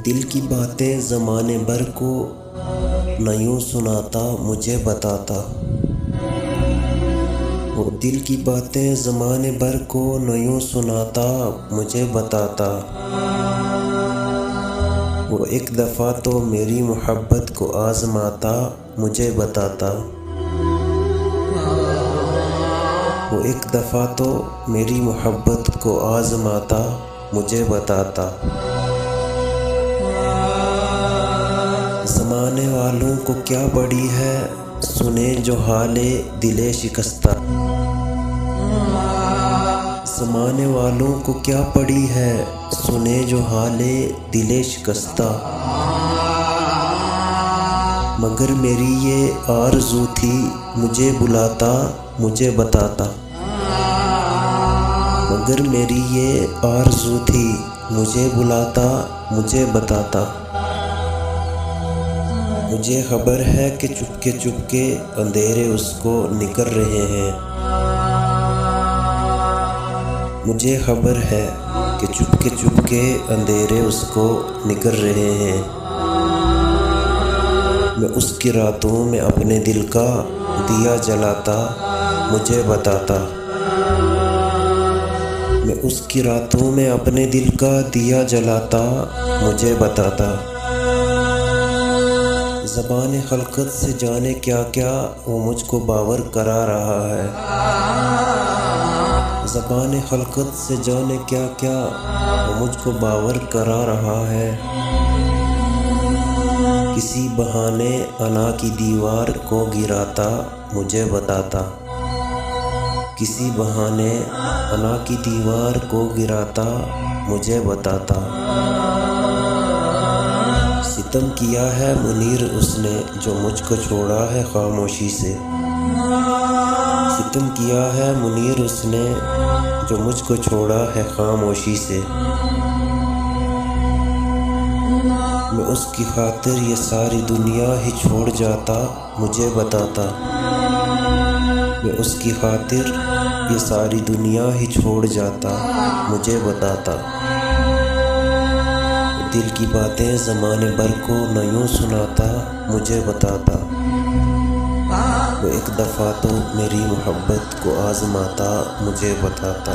दिल की बातें ज़माने भर को न यूँ सुनाता मुझे बताता। वो दिल की बातें ज़माने भर को न यूँ सुनाता मुझे बताता। वो एक दफ़ा तो मेरी मोहब्बत को आज़माता मुझे बताता। वो एक दफ़ा तो मेरी मोहब्बत को आज़माता मुझे बताता। ज़माने वालों को क्या पड़ी है सुने जो हाले दिले शिकस्ता। ज़माने वालों को क्या पड़ी है सुने जो हाले दिले शिकस्ता। मगर मेरी ये आरज़ू थी मुझे बुलाता मुझे बताता। मगर मेरी ये आरज़ू थी मुझे बुलाता मुझे बताता। मुझे खबर है कि चुपके अंधेरे उसको निकल रहे हैं। मुझे खबर है कि चुपके अंधेरे उसको निकल रहे हैं। मैं उसकी रातों में अपने दिल का दिया जलाता मुझे बताता। मैं उसकी रातों में अपने दिल का दिया जलाता मुझे बताता। ज़बान खलकत से जाने क्या क्या वो मुझको बावर करा रहा है। ज़बान खलकत से जाने क्या क्या वो मुझको बावर करा रहा है। किसी बहाने अना की दीवार को गिराता मुझे बताता। किसी बहाने अना की दीवार को गिराता मुझे बताता। सितम किया है मुनीर उसने जो मुझको छोड़ा है खामोशी से। सितम किया है मुनीर उसने जो मुझको छोड़ा है खामोशी से। मैं उसकी खातिर ये सारी दुनिया ही छोड़ जाता मुझे बताता। मैं उसकी खातिर ये सारी दुनिया ही छोड़ जाता मुझे बताता। दिल की बातें ज़माने भर को न यूँ सुनाता मुझे बताता। वो एक दफ़ा तो मेरी मोहब्बत को आज़माता मुझे बताता।